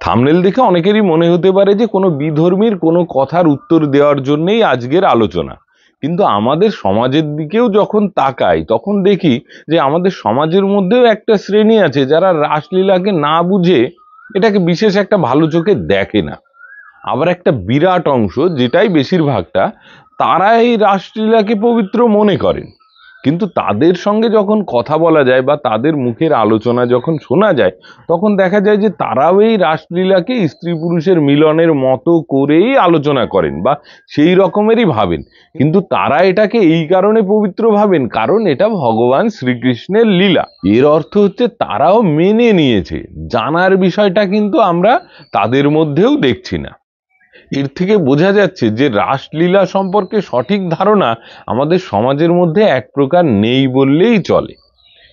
Thumbnail দেখে অনেকেরই মনে হতে পারে যে কোনো বিধর্মীর কোনো কথার উত্তর দেওয়ার জন্যই আজকের আলোচনা, কিন্তু আমাদের সমাজের দিকেও যখন তাকাই তখন দেখি যে আমাদের সমাজের মধ্যেও একটা শ্রেণী আছে যারা রাসলীলাকে না বুঝে এটাকে বিশেষ একটা ভালো চোখে দেখে না। আবার একটা বিরাট অংশ, যেটাই বেশিরভাগটা, তারা এই রাসলীলাকে পবিত্র মনে করেন। কিন্তু তাদের সঙ্গে যখন কথা বলা যায় বা তাদের মুখের আলোচনা যখন শোনা যায়, তখন দেখা যায় যে তারাও এই রাসলীলাকে স্ত্রী পুরুষের মিলনের মতো করেই আলোচনা করেন বা সেই রকমেরই ভাবেন। কিন্তু তারা এটাকে এই কারণে পবিত্র ভাবেন কারণ এটা ভগবান শ্রীকৃষ্ণের লীলা। এর অর্থ হচ্ছে তারাও মেনে নিয়েছে, জানার বিষয়টা কিন্তু আমরা তাদের মধ্যেও দেখছি না। এর থেকে বোঝা যাচ্ছে যে রাসলীলা সম্পর্কে সঠিক ধারণা আমাদের সমাজের মধ্যে এক প্রকার নেই বললেই চলে।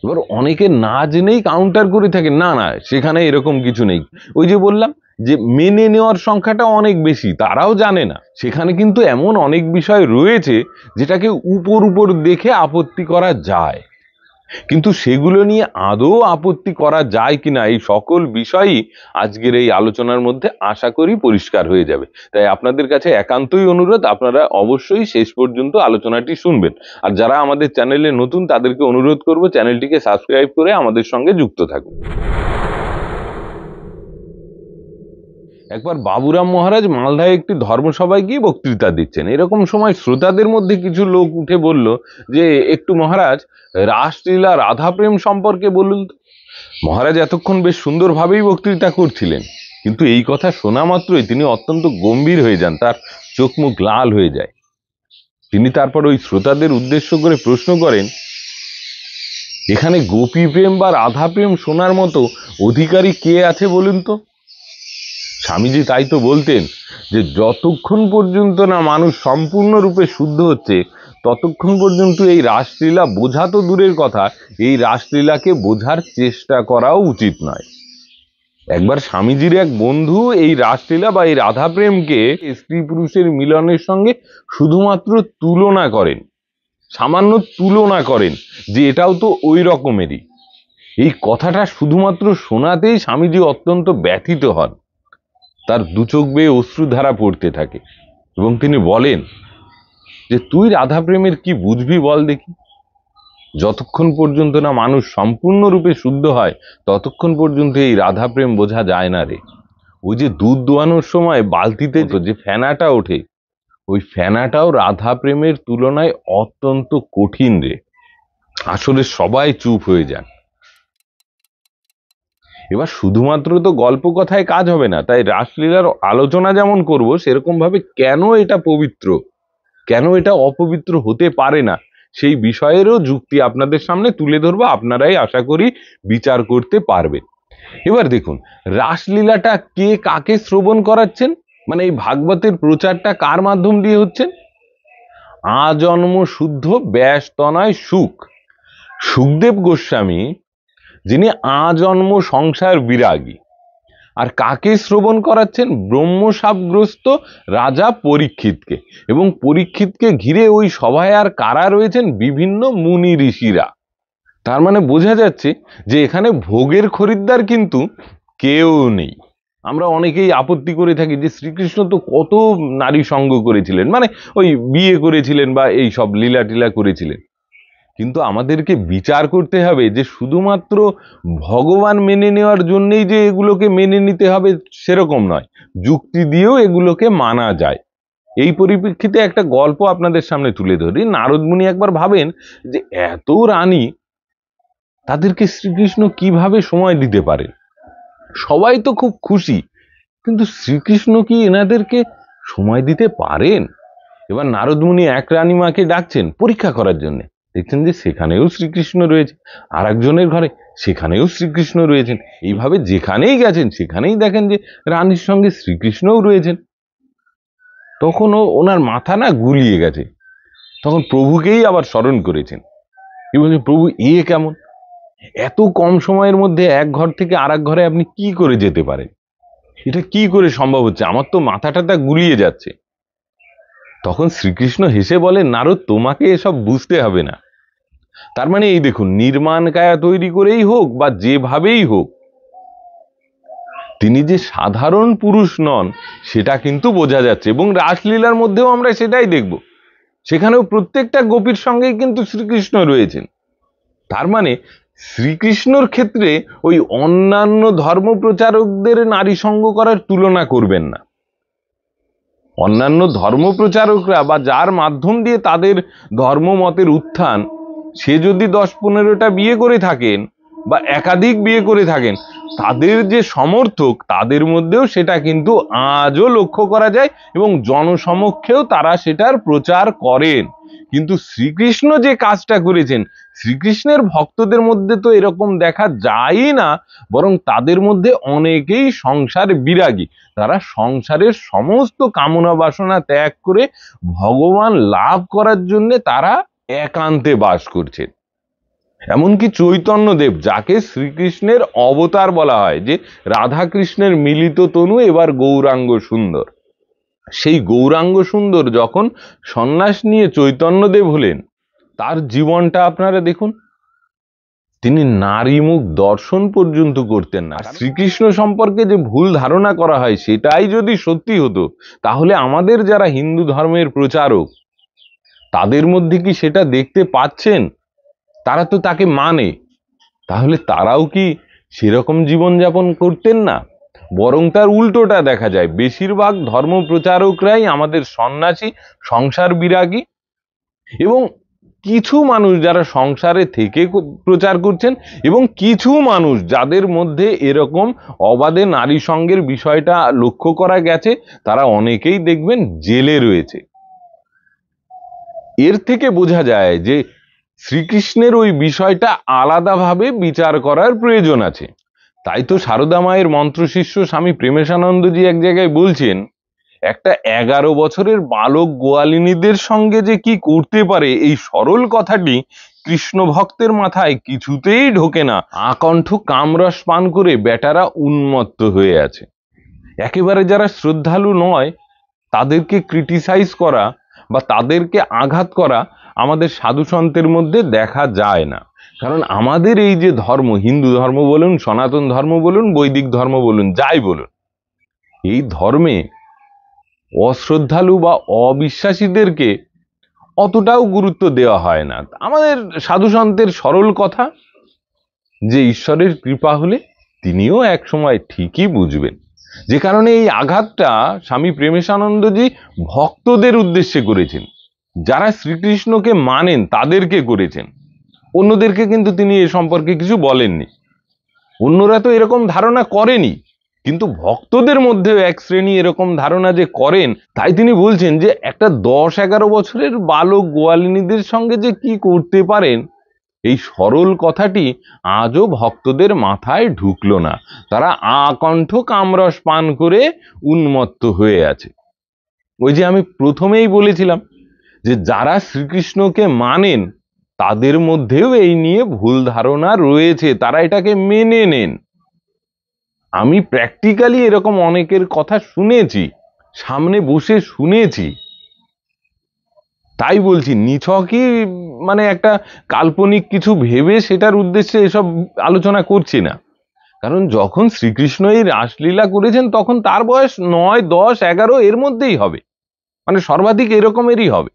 এবার অনেকে না জেনেই কাউন্টার করে থাকে, না না সেখানে এরকম কিছু নেই। ওই যে বললাম যে মেনে নেওয়ার সংখ্যাটা অনেক বেশি, তারাও জানে না সেখানে কিন্তু এমন অনেক বিষয় রয়েছে যেটাকে উপর উপর দেখে আপত্তি করা যায়, কিন্তু সেগুলো নিয়ে আদৌ আপত্তি করা যায় কিনা এই সকল বিষয়ই আজকের এই আলোচনার মধ্যে আশা করি পরিষ্কার হয়ে যাবে। তাই আপনাদের কাছে একান্তই অনুরোধ, আপনারা অবশ্যই শেষ পর্যন্ত আলোচনাটি শুনবেন। আর যারা আমাদের চ্যানেলে নতুন তাদেরকে অনুরোধ করব চ্যানেলটিকে সাবস্ক্রাইব করে আমাদের সঙ্গে যুক্ত থাকুন। একবার বাবুরাম মহারাজ মালদায় একটি ধর্মসভায় গিয়ে বক্তৃতা দিচ্ছেন। এরকম সময় শ্রোতাদের মধ্যে কিছু লোক উঠে বলল যে একটু মহারাজ রাসলীলা রাধা প্রেম সম্পর্কে বলুন তো। মহারাজ এতক্ষণ বেশ সুন্দরভাবেই বক্তৃতা করছিলেন, কিন্তু এই কথা শোনা মাত্রই তিনি অত্যন্ত গম্ভীর হয়ে যান, তার চোখ মুখ লাল হয়ে যায়। তিনি তারপর ওই শ্রোতাদের উদ্দেশ্য করে প্রশ্ন করেন, এখানে গোপী প্রেম বা রাধা প্রেম শোনার মতো অধিকারী কে আছে বলুন তো। স্বামীজি তাই তো বলতেন যে যতক্ষণ পর্যন্ত না মানুষ সম্পূর্ণরূপে শুদ্ধ হচ্ছে ততক্ষণ পর্যন্ত এই রাসলীলা বোঝা তো দূরের কথা, এই রাসলীলাকে বোঝার চেষ্টা করাও উচিত নয়। একবার স্বামীজির এক বন্ধু এই রাসলীলা বা এই রাধা প্রেমকে স্ত্রী পুরুষের মিলনের সঙ্গে শুধুমাত্র তুলনা করেন, সামান্য তুলনা করেন যে এটাও তো ওই রকমেরই। এই কথাটা শুধুমাত্র শোনাতেই স্বামীজি অত্যন্ত ব্যথিত হন, তার দু চোখ বেয়ে অশ্রুধারা পড়তে থাকে এবং তিনি বলেন যে তুই রাধা প্রেমের কি বুঝবি বল দেখি। যতক্ষণ পর্যন্ত না মানুষ সম্পূর্ণরূপে শুদ্ধ হয় ততক্ষণ পর্যন্ত এই রাধা প্রেম বোঝা যায় না রে। ওই যে দুধ দোয়ানোর সময় বালতিতে যে ফেনাটা ওঠে, ওই ফেনাটাও রাধা প্রেমের তুলনায় অত্যন্ত কঠিন রে। আসলে সবাই চুপ হয়ে যান। এবার শুধুমাত্র তো গল্প কথায় কাজ হবে না, তাই রাসলীলার আলোচনা যেমন করব সেরকম ভাবে কেন এটা পবিত্র, কেন এটা অপবিত্র হতে পারে না, সেই বিষয়েরও যুক্তি আপনাদের সামনে তুলে ধরবো, আপনারাই আশা করি বিচার করতে পারবেন। এবার দেখুন, রাসলীলাটা কে কাকে শ্রবণ করাচ্ছেন, মানে এই ভাগবতের প্রচারটা কার মাধ্যম দিয়ে হচ্ছেন? আজন্ম শুদ্ধ ব্যাস তনয় সুখ, সুখদেব গোস্বামী, যিনি আজন্ম সংসার বিরাগী। আর কাকে শ্রবণ করাচ্ছেন? ব্রহ্মশাপগ্রস্ত রাজা পরীক্ষিতকে, এবং পরীক্ষিতকে ঘিরে ওই সভায় আর কারা রয়েছেন? বিভিন্ন মুনি ঋষিরা। তার মানে বোঝা যাচ্ছে যে এখানে ভোগের খরিদ্দার কিন্তু কেউ নেই। আমরা অনেকেই আপত্তি করে থাকি যে শ্রীকৃষ্ণ তো কত নারী সঙ্গ করেছিলেন, মানে ওই বিয়ে করেছিলেন বা এই সব লীলা টিলা করেছিলেন, কিন্তু আমাদেরকে বিচার করতে হবে যে শুধুমাত্র ভগবান মেনে নেওয়ার জন্যই যে এগুলোকে মেনে নিতে হবে সেরকম নয়, যুক্তি দিয়েও এগুলোকে মানা যায়। এই পরিপ্রেক্ষিতে একটা গল্প আপনাদের সামনে তুলে ধরি। নারদ মুনি একবার ভাবেন যে এত রানী, তাদেরকে শ্রীকৃষ্ণ কিভাবে সময় দিতে পারেন, সবাই তো খুব খুশি, কিন্তু শ্রীকৃষ্ণ কি এনাদেরকে সময় দিতে পারেন? এবার নারদ মুনি এক রানীমাকে ডাকছেন পরীক্ষা করার জন্য, দেখছেন যে সেখানেও শ্রীকৃষ্ণ রয়েছে, আর একজনের ঘরে সেখানেও শ্রীকৃষ্ণ রয়েছেন। এইভাবে যেখানেই গেছেন সেখানেই দেখেন যে রানীর সঙ্গে শ্রীকৃষ্ণও রয়েছেন। তখন ওনার মাথা না গুলিয়ে গেছে, তখন প্রভুকেই আবার স্মরণ করেছেন। কি বলছেন, প্রভু এ কেমন, এত কম সময়ের মধ্যে এক ঘর থেকে আর এক ঘরে আপনি কি করে যেতে পারেন, এটা কি করে সম্ভব হচ্ছে, আমার তো মাথাটা গুলিয়ে যাচ্ছে। তখন শ্রীকৃষ্ণ হেসে বলেন, নারদ তোমাকে এসব বুঝতে হবে না। তার মানে এই দেখুন, নির্মাণ কায়া তৈরি করেই হোক বা যেভাবেই হোক, তিনি যে সাধারণ পুরুষ নন সেটা কিন্তু বোঝা যাচ্ছে, এবং রাসলীলার মধ্যেও আমরা সেটাই দেখব। সেখানেও প্রত্যেকটা গোপীর সঙ্গেই কিন্তু শ্রীকৃষ্ণ রয়েছেন। তার মানে শ্রীকৃষ্ণর ক্ষেত্রে ওই অন্যান্য ধর্ম প্রচারকদের নারী সঙ্গ করার তুলনা করবেন না। অন্যান্য ধর্ম প্রচারকরা বা যার মাধ্যম দিয়ে তাদের ধর্মমতের উত্থান, সে যদি 10-15টা বিয়ে করে থাকেন বা একাধিক বিয়ে করে থাকেন, তাদের যে সমর্থক তাদের মধ্যেও সেটা কিন্তু আজও লক্ষ্য করা যায়, এবং জনসমক্ষেও তারা সেটার প্রচার করেন। কিন্তু শ্রীকৃষ্ণ যে কাজটা করেছেন, শ্রীকৃষ্ণের ভক্তদের মধ্যে তো এরকম দেখা যায়ই না, বরং তাদের মধ্যে অনেকেই সংসার বিরাগী। তারা সংসারের সমস্ত কামনা বাসনা ত্যাগ করে ভগবান লাভ করার জন্য তারা একান্তে বাস করছেন। এমনকি চৈতন্যদেব, যাকে শ্রীকৃষ্ণের অবতার বলা হয়, যে রাধাকৃষ্ণের মিলিত তনু এবার গৌরাঙ্গ সুন্দর, সেই গৌরাঙ্গ সুন্দর যখন সন্ন্যাস নিয়ে চৈতন্যদেব হলেন, তার জীবনটা আপনারা দেখুন। তিনি নারী মুখ দর্শন পর্যন্ত করতেন না। শ্রীকৃষ্ণ সম্পর্কে যে ভুল ধারণা করা হয় সেটাই যদি সত্যি হতো, তাহলে আমাদের যারা হিন্দু ধর্মের প্রচারক, তাদের মধ্যে কি সেটা দেখতে পাচ্ছেন? তারা তো তাকে মানে, তাহলে তারাও কি সেরকম জীবনযাপন করতেন না? বরং তার উল্টোটা দেখা যায়। বেশিরভাগ ধর্ম প্রচারকরাই আমাদের সন্ন্যাসী, সংসার বিরাগী, এবং কিছু মানুষ যারা সংসারে থেকে প্রচার করছেন, এবং কিছু মানুষ যাদের মধ্যে এরকম অবাধে নারী সঙ্গের বিষয়টা লক্ষ্য করা গেছে, তারা অনেকেই দেখবেন জেলে রয়েছে। এর থেকে বোঝা যায় যে শ্রীকৃষ্ণের ওই বিষয়টা আলাদাভাবে বিচার করার প্রয়োজন আছে। তাই তো সারদা মায়ের মন্ত্রশিষ্য স্বামী প্রেমেশানন্দজি এক জায়গায় বলছেন, একটা 11 বছরের বালক গোয়ালিনীদের সঙ্গে যে কি করতে পারে, এই সরল কথাটি কৃষ্ণ ভক্তের মাথায় কিছুতেই ঢোকে না। আকণ্ঠ কামরস পান করে বেটারা উন্মত্ত হয়ে আছে। একেবারে যারা শ্রদ্ধালু নয় তাদেরকে ক্রিটিসাইজ করা বা তাদেরকে আঘাত করা আমাদের সাধু সন্তের মধ্যে দেখা যায় না। কারণ আমাদের এই যে ধর্ম, হিন্দু ধর্ম বলুন, সনাতন ধর্ম বলুন, বৈদিক ধর্ম বলুন, যাই বলুন, এই ধর্মে অশ্রদ্ধালু বা অবিশ্বাসীদেরকে অতটাও গুরুত্ব দেওয়া হয় না। আমাদের সাধু সন্তের সরল কথা, যে ঈশ্বরের কৃপা হলে তিনিও এক সময় ঠিকই বুঝবেন। যে কারণে এই আঘাতটা স্বামী প্রেমেশানন্দজি ভক্তদের উদ্দেশ্যে করেছেন, যারা শ্রীকৃষ্ণকে মানেন তাদেরকে করেছেন। অন্যদেরকে কিন্তু তিনি এ সম্পর্কে কিছু বলেননি। অন্যরা তো এরকম ধারণা করেনি, কিন্তু ভক্তদের মধ্যেও এক শ্রেণী এরকম ধারণা যে করেন, তাই তিনি বলছেন যে একটা 10-11 বছরের বালক গোয়ালিনীদের সঙ্গে যে কি করতে পারেন, এই সরল কথাটি আজও ভক্তদের মাথায় ঢুকলো না। তারা আকণ্ঠ কামরস পান করে উন্মত্ত হয়ে আছে। ওই যে আমি প্রথমেই বলেছিলাম যে যারা শ্রীকৃষ্ণকে মানেন তাদের মধ্যেও এই নিয়ে ভুল ধারণা রয়েছে, তারা এটাকে মেনে নেন। আমি প্র্যাকটিক্যালি এরকম অনেকের কথা শুনেছি, সামনে বসে শুনেছি। তাই বলছি, নিছকই মানে একটা কাল্পনিক কিছু ভেবে সেটার উদ্দেশ্যে এসব আলোচনা করছি না। কারণ যখন শ্রীকৃষ্ণ এই রাসলীলা করেছেন তখন তার বয়স 9, 10, 11 এর মধ্যেই হবে, মানে সর্বাধিক এরকমেরই হবে।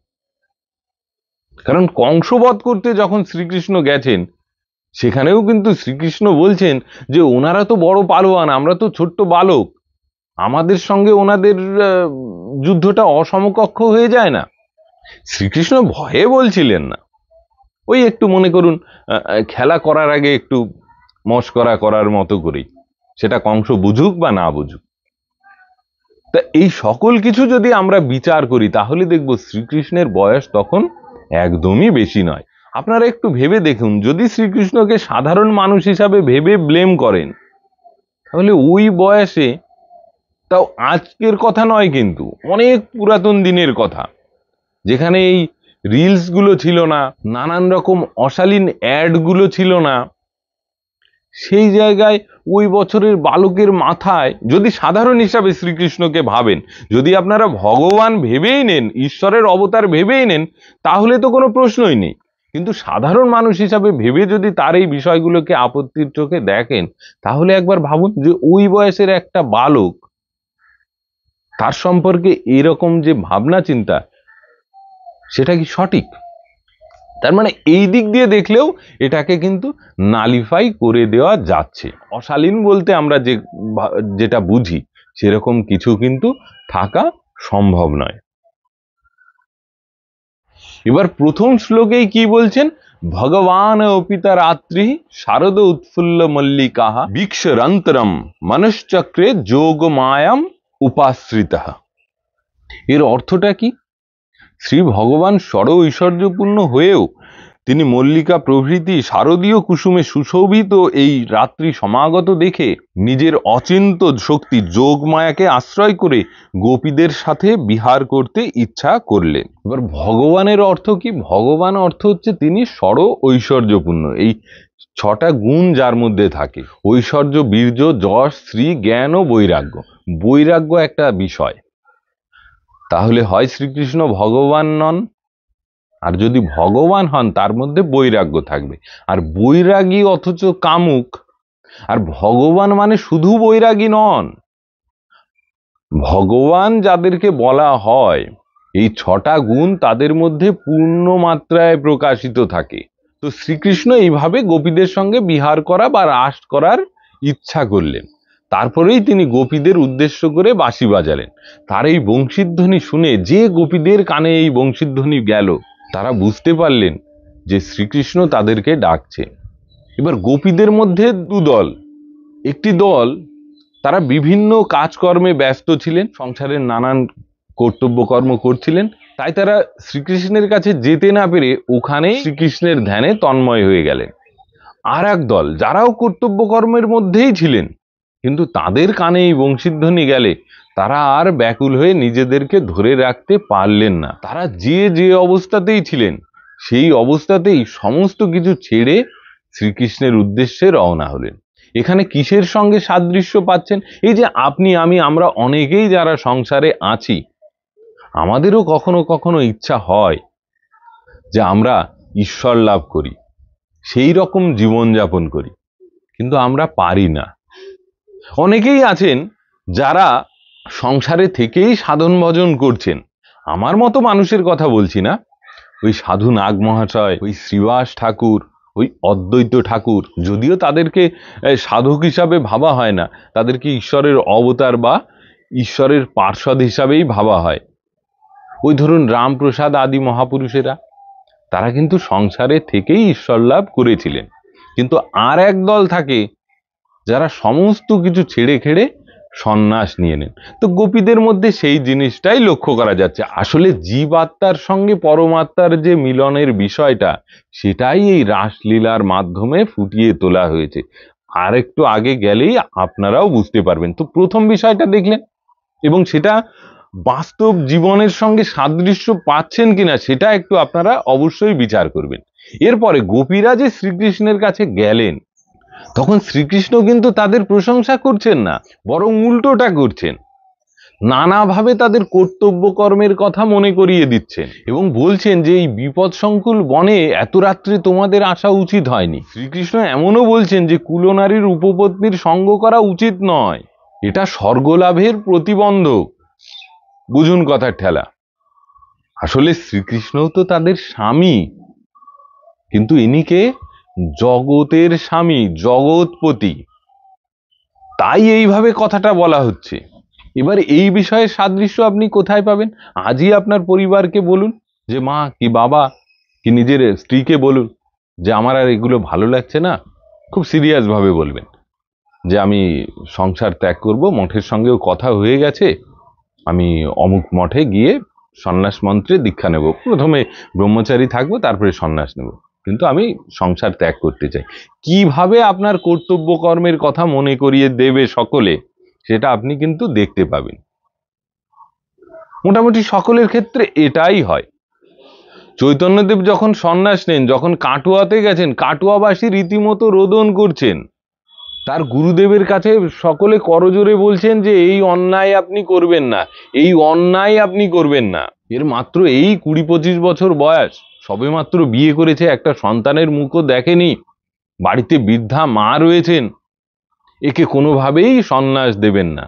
কারণ কংসবধ করতে যখন শ্রীকৃষ্ণ গেছেন, সেখানেও কিন্তু শ্রীকৃষ্ণ বলছেন যে ওনারা তো বড় পালোয়ান, আমরা তো ছোট্ট বালক, আমাদের সঙ্গে ওনাদের যুদ্ধটা অসমকক্ষ হয়ে যায় না। শ্রীকৃষ্ণ ভয়ে বলছিলেন না, ওই একটু মনে করুন খেলা করার আগে একটু মস্করা করার মতো করেই, সেটা কংস বুঝুক বা না বুঝুক। তা এই সকল কিছু যদি আমরা বিচার করি তাহলে দেখব শ্রীকৃষ্ণের বয়স তখন একদমই বেশি নয়। আপনারা একটু ভেবে দেখুন, যদি শ্রীকৃষ্ণকে সাধারণ মানুষ হিসাবে ভেবে ব্লেম করেন, তাহলে ওই বয়সে, তাও আজকের কথা নয় কিন্তু অনেক পুরাতন দিনের কথা, যেখানে এই রিলস গুলো ছিল না, নানান রকম অশালীন অ্যাড গুলো ছিল না, সেই জায়গায় ওই বছরের বালকের মাথায় যদি সাধারণ হিসাবে শ্রীকৃষ্ণকে ভাবেন, যদি আপনারা ভগবান ভেবেই নেন, ঈশ্বরের অবতার ভেবেই নেন, তাহলে তো কোনো প্রশ্নই নেই। কিন্তু সাধারণ মানুষ হিসাবে ভেবে যদি তার এই বিষয়গুলোকে আপত্তির চোখে দেখেন, তাহলে একবার ভাবুন যে ওই বয়সের একটা বালক, তার সম্পর্কে এরকম যে ভাবনা চিন্তা, সেটা কি সঠিক? তার মানে এই দিক দিয়ে দেখলেও এটাকে কিন্তু নালিফাই করে দেওয়া যাচ্ছে। অশালীন বলতে আমরা যেটা বুঝি সেরকম কিছু কিন্তু থাকা সম্ভব নয়। এবার প্রথম শ্লোকেই কি বলছেন? ভগবান অপিতা রাত্রি শারদ উৎফুল্ল মল্লিকাহা বিক্ষরন্তরম মনশ্চক্রে যোগ মায়াম উপাশ্রিতা। এর অর্থটা কি? শ্রী ভগবান ষড় ঐশ্বর্যপূর্ণ হয়েও তিনি মল্লিকা প্রভৃতি শারদীয় কুসুমে সুশোভিত এই রাত্রি সমাগত দেখে নিজের অচিন্ত শক্তি যোগমায়াকে আশ্রয় করে গোপীদের সাথে বিহার করতে ইচ্ছা করলেন। এবার ভগবানের অর্থ কি? ভগবান অর্থ হচ্ছে তিনি ষড় ঐশ্বর্যপূর্ণ, এই 6টা গুণ যার মধ্যে থাকে, ঐশ্বর্য, বীর্য, যশ, শ্রী, জ্ঞান ও বৈরাগ্য। বৈরাগ্য একটা বিষয়, তাহলে হয় শ্রীকৃষ্ণ ভগবান নন, আর যদি ভগবান হন তার মধ্যে বৈরাগ্য থাকবে। আর বৈরাগী অথচ কামুক, আর ভগবান মানে শুধু বৈরাগী নন। ভগবান যাদেরকে বলা হয় এই 6টা গুণ তাদের মধ্যে পূর্ণ মাত্রায় প্রকাশিত থাকে। তো শ্রীকৃষ্ণ এইভাবে গোপীদের সঙ্গে বিহার করা বা রাস করার ইচ্ছা করলেন। তারপরেই তিনি গোপীদের উদ্দেশ্য করে বাঁশি বাজালেন। তার এই বংশীধ্বনি শুনে যে গোপীদের কানে এই বংশীধ্বনি গেল, তারা বুঝতে পারলেন যে শ্রীকৃষ্ণ তাদেরকে ডাকছে। এবার গোপীদের মধ্যে দুদল। একটি দল, তারা বিভিন্ন কাজকর্মে ব্যস্ত ছিলেন, সংসারের নানান কর্তব্যকর্ম করছিলেন, তাই তারা শ্রীকৃষ্ণের কাছে যেতে না পেরে ওখানে শ্রীকৃষ্ণের ধ্যানে তন্ময় হয়ে গেলেন। আর এক দল, যারাও কর্তব্যকর্মের মধ্যেই ছিলেন, কিন্তু তাদের কানে এই বংশীধ্বনি গেলে তারা আর ব্যাকুল হয়ে নিজেদেরকে ধরে রাখতে পারলেন না। তারা যে অবস্থাতেই ছিলেন সেই অবস্থাতেই সমস্ত কিছু ছেড়ে শ্রীকৃষ্ণের উদ্দেশ্যে রওনা হলেন। এখানে কিসের সঙ্গে সাদৃশ্য পাচ্ছেন? এই যে আপনি, আমি, আমরা অনেকেই যারা সংসারে আছি, আমাদেরও কখনো কখনো ইচ্ছা হয় যে আমরা ঈশ্বর লাভ করি, সেই রকম জীবনযাপন করি, কিন্তু আমরা পারি না। অনেকেই আছেন যারা সংসারে থেকেই সাধন ভজন করছেন। আমার মতো মানুষের কথা বলছি না, ওই সাধু নাগ মহাশয়, ওই শ্রীবাস ঠাকুর, ওই অদ্বৈত ঠাকুর, যদিও তাদেরকে সাধক হিসাবে ভাবা হয় না, তাদেরকে ঈশ্বরের অবতার বা ঈশ্বরের পার্ষদ হিসাবেই ভাবা হয়। ওই ধরুন রামপ্রসাদ আদি মহাপুরুষেরা, তারা কিন্তু সংসারে থেকেই ঈশ্বর লাভ করেছিলেন। কিন্তু আর এক দল থাকে যারা সমস্ত কিছু ছেড়ে খেড়ে সন্ন্যাস নিয়ে নেন। তো গোপীদের মধ্যে সেই জিনিসটাই লক্ষ্য করা যাচ্ছে। আসলে জীবাত্মার সঙ্গে পরমাত্মার যে মিলনের বিষয়টা, সেটাই এই রাসলীলার মাধ্যমে ফুটিয়ে তোলা হয়েছে। আর একটু আগে গেলেই আপনারাও বুঝতে পারবেন। তো প্রথম বিষয়টা দেখলেন, এবং সেটা বাস্তব জীবনের সঙ্গে সাদৃশ্য পাচ্ছেন কিনা সেটা একটু আপনারা অবশ্যই বিচার করবেন। এরপরে গোপীরা যে শ্রীকৃষ্ণের কাছে গেলেন, তখন শ্রীকৃষ্ণ কিন্তু তাদের প্রশংসা করছেন না, বরং উল্টোটা করছেন। নানাভাবে তাদের কর্তব্য কর্মের কথা মনে করিয়ে দিচ্ছেন এবং বলছেন যে এই বিপদ সংকুল বনে এত রাত্রে তোমাদের আসা উচিত হয়নি। শ্রীকৃষ্ণ এমনও বলছেন যে কুলনারীর উপপত্নীর সঙ্গ করা উচিত নয়, এটা স্বর্গলাভের প্রতিবন্ধক। বুঝুন কথার ঠেলা। আসলে শ্রীকৃষ্ণও তো তাদের স্বামী, কিন্তু ইনি কে? জগতের স্বামী, জগৎপতি। তাই এইভাবে কথাটা বলা হচ্ছে। এবার এই বিষয়ে সাদৃশ্য আপনি কোথায় পাবেন? আজই আপনার পরিবারকে বলুন, যে মা কি বাবা কি নিজের স্ত্রীকে বলুন যে আমার আর এগুলো ভালো লাগছে না। খুব সিরিয়াস ভাবে বলবেন যে আমি সংসার ত্যাগ করব, মঠের সঙ্গেও কথা হয়ে গেছে, আমি অমুক মঠে গিয়ে সন্ন্যাস মন্ত্রে দীক্ষা নেব, প্রথমে ব্রহ্মচারী থাকবো, তারপরে সন্ন্যাস নেব, কিন্তু আমি সংসার ত্যাগ করতে চাই। কিভাবে আপনার কর্তব্য কর্মের কথা মনে করিয়ে দেবে সকলে, সেটা আপনি কিন্তু দেখতে পাবেন। মোটামুটি সকলের ক্ষেত্রে এটাই হয়। চৈতন্যদেব যখন সন্ন্যাস নেন, যখন কাটোয়াতে গেছেন, কাটোয়াবাসী রীতিমতো রোদন করছেন। তার গুরুদেবের কাছে সকলে করজোরে বলছেন যে এই অন্যায় আপনি করবেন না, এই অন্যায় আপনি করবেন না। এর মাত্র এই 20-25 বছর বয়স, সবেমাত্র বিয়ে করেছে, একটা সন্তানের মুখও দেখেনি, বাড়িতে বৃদ্ধা মা রয়েছেন, একে কোনোভাবেই সন্ন্যাস দেবেন না।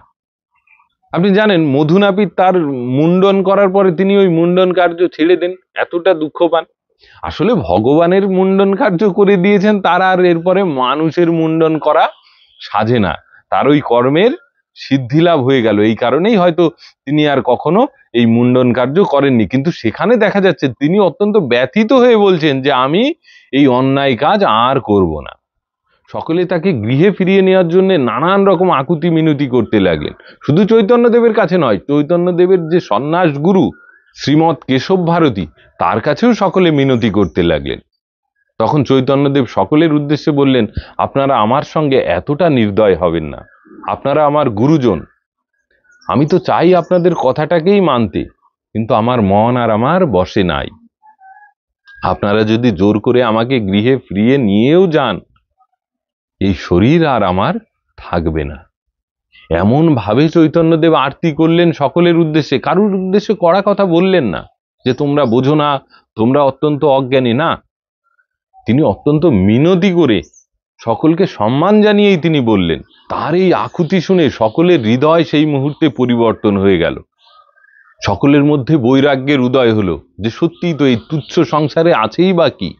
আপনি জানেন মধু নাপিত তার মুন্ডন করার পরে তিনি ওই মুন্ডন কার্য ছেড়ে দেন, এতটা দুঃখ পান। আসলে ভগবানের মুন্ডন কার্য করে দিয়েছেন, তার আর এরপরে মানুষের মুন্ডন করা সাজে না, তার ওই কর্মের সিদ্ধি লাভ হয়ে গেল, এই কারণেই হয়তো তিনি আর কখনো এই মুন্ডন কার্য করেননি। কিন্তু সেখানে দেখা যাচ্ছে তিনি অত্যন্ত ব্যথিত হয়ে বলছেন যে আমি এই অন্যায় কাজ আর করব না। সকলে তাকে গৃহে ফিরিয়ে নেওয়ার জন্য নানান রকম আকুতি মিনতি করতে লাগলেন। শুধু চৈতন্যদেবের কাছে নয়, চৈতন্যদেবের যে সন্ন্যাস গুরু শ্রীমৎ কেশব ভারতী, তার কাছেও সকলে মিনতি করতে লাগলেন। তখন চৈতন্যদেব সকলের উদ্দেশ্যে বললেন, আপনারা আমার সঙ্গে এতটা নির্দয় হবেন না, আপনারা আমার গুরুজন, আমি তো চাই আপনাদের কথাটাকেই মানতে, কিন্তু আমার মন আর আমার বশে নাই। আপনারা যদি জোর করে আমাকে গৃহে ফিরিয়ে নিয়েও যান, এই শরীর আর আমার থাকবে না। এমন ভাবে চৈতন্যদেব আরতি করলেন সকলের উদ্দেশ্যে, কারুর উদ্দেশ্যে কড়া কথা বললেন না যে তোমরা বোঝো না, তোমরা অত্যন্ত অজ্ঞানী, না, তিনি অত্যন্ত মিনতি করে সকলকে সম্মান জানিয়েই তিনি বললেন। তার এই আকুতি শুনে সকলের হৃদয় সেই মুহূর্তে পরিবর্তন হয়ে গেল, সকলের মধ্যে বৈরাগ্যের উদয় হলো যে সত্যিই তো এই তুচ্ছ সংসারে আছেই বা কি,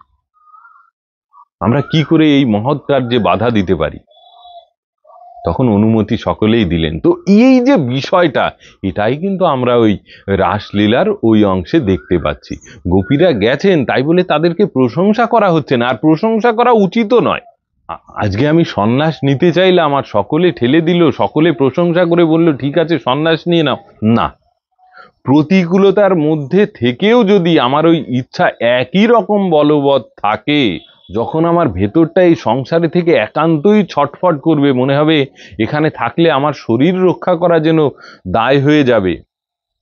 আমরা কি করে এই মহৎ কার্যে বাধা দিতে পারি। তখন অনুমতি সকলেই দিলেন। তো এই যে বিষয়টা, এটাই কিন্তু আমরা ওই রাসলীলার ওই অংশে দেখতে পাচ্ছি। গোপীরা গেছেন তাই বলে তাদেরকে প্রশংসা করা হচ্ছে না, আর প্রশংসা করা উচিতও নয়। আজকে আমি সন্ন্যাস নিতে চাইলাম, আর সকলে ঠেলে দিল, সকলে প্রশংসা করে বলল ঠিক আছে সন্ন্যাস নিয়ে নাও, না, প্রতিকূলতার মধ্যে থেকেও যদি আমার ওই ইচ্ছা একই রকম বলবৎ থাকে, যখন আমার ভেতরটা এই সংসারে থেকে একান্তই ছটফট করবে, মনে হবে এখানে থাকলে আমার শরীর রক্ষা করা যেন দায় হয়ে যাবে,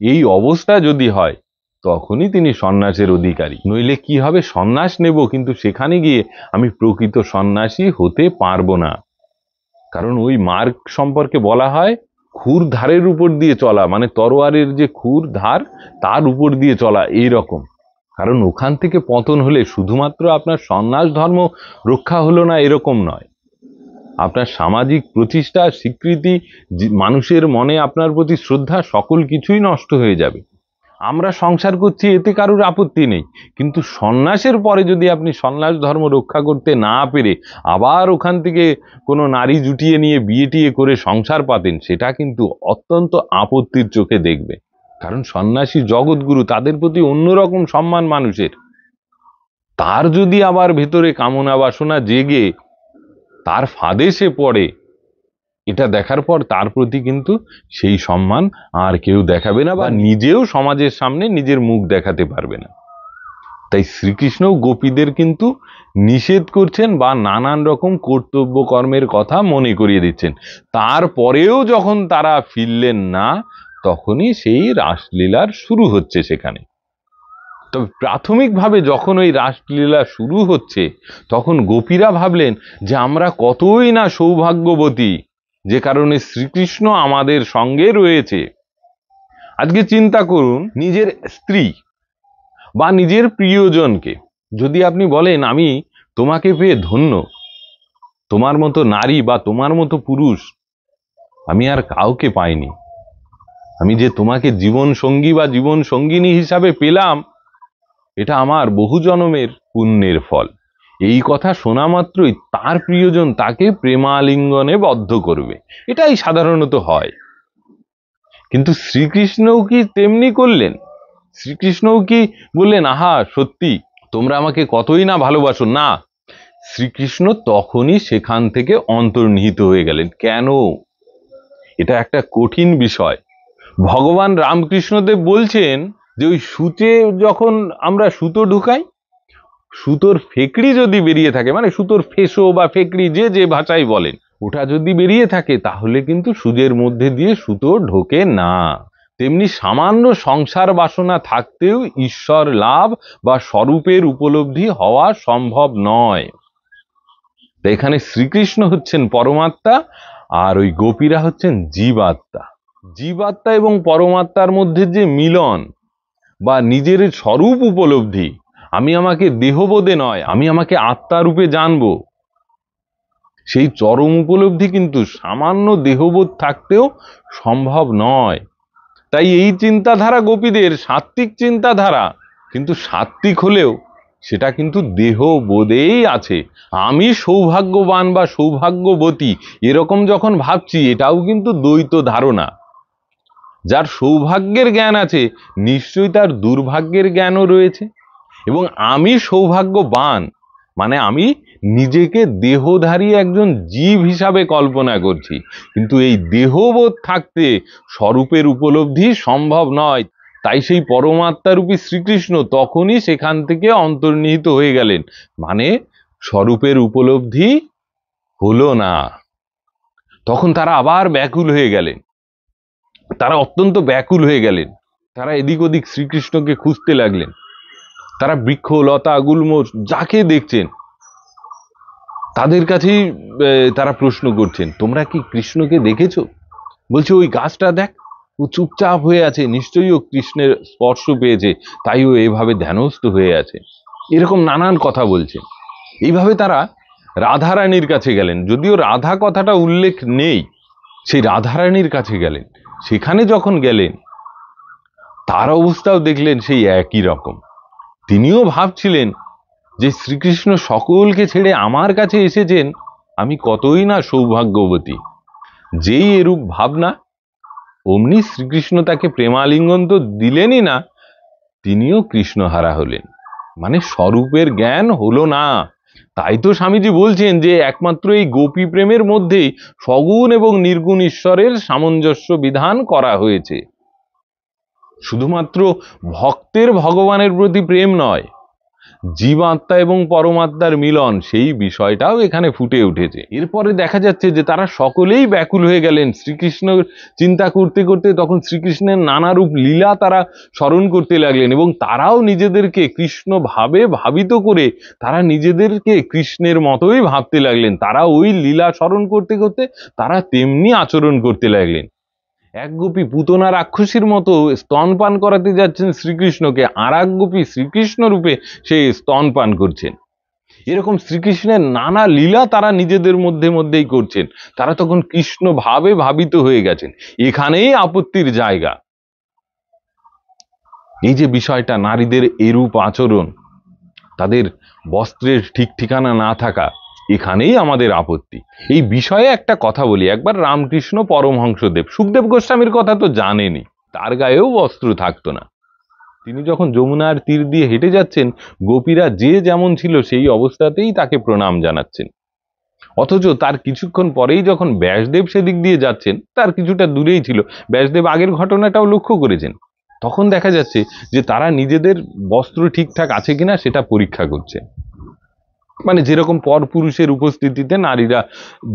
এই অবস্থা যদি হয়, তখনই তিনি সন্ন্যাসের অধিকারী। নইলে কি হবে, সন্ন্যাস নেব কিন্তু সেখানে গিয়ে আমি প্রকৃত সন্ন্যাসী হতে পারবো না। কারণ ওই মার্গ সম্পর্কে বলা হয় খুর ধারের উপর দিয়ে চলা, মানে তরোয়ারের যে খুর ধার তার উপর দিয়ে চলা, এই রকম। কারণ ওখান থেকে পতন হলে শুধুমাত্র আপনার সন্ন্যাস ধর্ম রক্ষা হলো না এরকম নয়, আপনার সামাজিক প্রতিষ্ঠা, স্বীকৃতি, মানুষের মনে আপনার প্রতি শ্রদ্ধা, সকল কিছুই নষ্ট হয়ে যাবে। আমরা সংসার করছি এতে কারুর আপত্তি নেই, কিন্তু সন্ন্যাসের পরে যদি আপনি সন্ন্যাস ধর্ম রক্ষা করতে না পেরে আবার ওখান থেকে কোনো নারী জুটিয়ে নিয়ে বিয়ে টিয়ে করে সংসার পাতেন, সেটা কিন্তু অত্যন্ত আপত্তির চোখে দেখবে। কারণ সন্ন্যাসী জগৎগুরু, তাদের প্রতি অন্যরকম সম্মান মানুষের। তার যদি আবার ভেতরে কামনা বাসনা জেগে তার ফাঁদে সে পড়ে, এটা দেখার পর তার প্রতি কিন্তু সেই সম্মান আর কেউ দেখাবে না, বা নিজেও সমাজের সামনে নিজের মুখ দেখাতে পারবে না। তাই শ্রীকৃষ্ণ গোপীদের কিন্তু নিষেধ করছেন বা নানান রকম কর্তব্য কর্মের কথা মনে করিয়ে দিচ্ছেন। তারপরেও যখন তারা ফিরলেন না, তখনই সেই রাসলীলার শুরু হচ্ছে সেখানে। তবে প্রাথমিকভাবে যখন ওই রাসলীলা শুরু হচ্ছে, তখন গোপীরা ভাবলেন যে আমরা কতই না সৌভাগ্যবতী, যে কারণে শ্রীকৃষ্ণ আমাদের সঙ্গে রয়েছে। আজকে চিন্তা করুন, নিজের স্ত্রী বা নিজের প্রিয়জনকে যদি আপনি বলেন আমি তোমাকে পেয়ে ধন্য, তোমার মতো নারী বা তোমার মতো পুরুষ আমি আর কাউকে পাইনি, আমি যে তোমাকে জীবন সঙ্গী বা জীবন সঙ্গিনী হিসাবে পেলাম, এটা আমার বহু জন্মের পুণ্যের ফল, এই কথা শোনা মাত্রই তার প্রিয়জন তাকে প্রেমালিঙ্গনে বদ্ধ করবে, এটাই সাধারণত হয়। কিন্তু শ্রীকৃষ্ণও কি তেমনি করলেন? শ্রীকৃষ্ণও কি বললেন আহা সত্যি তোমরা আমাকে কতই না ভালোবাসো? না, শ্রীকৃষ্ণ তখনই সেখান থেকে অন্তর্নিহিত হয়ে গেলেন। কেন? এটা একটা কঠিন বিষয়। ভগবান রামকৃষ্ণদেব বলছেন যে ওই সুচে যখন আমরা সুতো ঢুকাই, সুতোর ফেকড়ি যদি বেরিয়ে থাকে, মানে সুতোর ফেসো বা ফেকড়ি যে যে ভাষায় বলেন, ওটা যদি বেরিয়ে থাকে তাহলে কিন্তু সুজের মধ্যে দিয়ে সুতো ঢোকে না। তেমনি সামান্য সংসার বাসনা থাকতেও ঈশ্বর লাভ বা স্বরূপের উপলব্ধি হওয়া সম্ভব নয়। তো এখানে শ্রীকৃষ্ণ হচ্ছেন পরমাত্মা, আর ওই গোপীরা হচ্ছেন জীবাত্মা। জীবাত্মা এবং পরমাত্মার মধ্যে যে মিলন বা নিজের স্বরূপ উপলব্ধি, আমি আমাকে দেহবোধে নয়, আমি আমাকে আত্মারূপে জানবো। সেই চরম উপলব্ধি কিন্তু সামান্য দেহবোধ থাকতেও সম্ভব নয়। তাই এই চিন্তাধারা গোপীদের সাত্ত্বিক চিন্তাধারা, কিন্তু সাত্ত্বিক হলেও সেটা কিন্তু দেহবোধেই আছে। আমি সৌভাগ্যবান বা সৌভাগ্যবতী এরকম যখন ভাবছি, এটাও কিন্তু দ্বৈত ধারণা। যার সৌভাগ্যের জ্ঞান আছে নিশ্চয়ই তার দুর্ভাগ্যের জ্ঞানও রয়েছে। এবং আমি সৌভাগ্যবান মানে আমি নিজেকে দেহধারী একজন জীব হিসাবে কল্পনা করছি, কিন্তু এই দেহবোধ থাকতে স্বরূপের উপলব্ধি সম্ভব নয়। তাই সেই পরমাত্মারূপী শ্রীকৃষ্ণ তখনই সেখান থেকে অন্তর্নিহিত হয়ে গেলেন, মানে স্বরূপের উপলব্ধি হলো না। তখন তারা আবার ব্যাকুল হয়ে গেলেন, তারা অত্যন্ত ব্যাকুল হয়ে গেলেন। তারা এদিক ওদিক শ্রীকৃষ্ণকে খুঁজতে লাগলেন। তারা বৃক্ষ, লতা, গুল্ম যাকে দেখছেন তাদের কাছেই তারা প্রশ্ন করছেন, তোমরা কি কৃষ্ণকে দেখেছো? বলছে, ওই গাছটা দেখ, ও চুপচাপ হয়ে আছে, নিশ্চয়ই ও কৃষ্ণের স্পর্শ পেয়েছে, তাই ও এভাবে ধ্যানস্থ হয়ে আছে। এরকম নানান কথা বলছেন। এইভাবে তারা রাধারানীর কাছে গেলেন, যদিও রাধা কথাটা উল্লেখ নেই, সেই রাধারানীর কাছে গেলেন। সেখানে যখন গেলেন তার অবস্থাও দেখলেন সেই একই রকম। তিনিও ভাবছিলেন যে শ্রীকৃষ্ণ সকলকে ছেড়ে আমার কাছে এসেছেন, আমি কতই না সৌভাগ্যবতী। যেই এরূপ ভাবনা, অমনি শ্রীকৃষ্ণ তাকে প্রেমালিঙ্গন তো দিলেনই না, তিনিও কৃষ্ণহারা হলেন, মানে স্বরূপের জ্ঞান হলো না। তাই তো স্বামীজি বলছেন যে একমাত্র এই গোপী প্রেমের মধ্যেই সগুণ এবং নির্গুণ ঈশ্বরের সামঞ্জস্য বিধান করা হয়েছে। শুধুমাত্র ভক্তের ভগবানের প্রতি প্রেম নয়, জীবাত্মা এবং পরমাত্মার মিলন, সেই বিষয়টাও এখানে ফুটে উঠেছে। এরপরে দেখা যাচ্ছে যে তারা সকলেই ব্যাকুল হয়ে গেলেন শ্রীকৃষ্ণ চিন্তা করতে করতে। তখন শ্রীকৃষ্ণের নানারূপ লীলা তারা স্মরণ করতে লাগলেন, এবং তারাও নিজেদেরকে কৃষ্ণ ভাবে ভাবিত করে তারা নিজেদেরকে কৃষ্ণের মতোই ভাবতে লাগলেন। তারা ওই লীলা স্মরণ করতে করতে তারা তেমনি আচরণ করতে লাগলেন। এক গোপী পুতনা রাক্ষসীর মতো স্তনপান করাতে যাচ্ছেন শ্রীকৃষ্ণকে, আর এক গোপী শ্রীকৃষ্ণ রূপে সেই স্তনপান করছেন। এরকম শ্রীকৃষ্ণের নানা লীলা তারা নিজেদের মধ্যেই করছেন। তারা তখন কৃষ্ণ ভাবে ভাবিত হয়ে গেছেন। এখানেই আপত্তির জায়গা। এই যে বিষয়টা, নারীদের এরূপ আচরণ, তাদের বস্ত্রের ঠিক ঠিকানা না থাকা, এখানেই আমাদের আপত্তি। এই বিষয়ে একটা কথা বলি। একবার রামকৃষ্ণ পরমহংসদেব, সুখদেব গোস্বামীর কথা তো জানেনই, তার গায়েও বস্ত্র থাকতো না। তিনি যখন যমুনার তীর দিয়ে হেঁটে যাচ্ছেন, গোপীরা যে যেমন ছিল সেই অবস্থাতেই তাকে প্রণাম জানাচ্ছেন। অথচ তার কিছুক্ষণ পরেই যখন ব্যাসদেব সেদিক দিয়ে যাচ্ছেন, তার কিছুটা দূরেই ছিল, ব্যাসদেব আগের ঘটনাটাও লক্ষ্য করেছেন, তখন দেখা যাচ্ছে যে তারা নিজেদের বস্ত্র ঠিকঠাক আছে কিনা সেটা পরীক্ষা করছে। মানে যেরকম পরপুরুষের উপস্থিতিতে নারীরা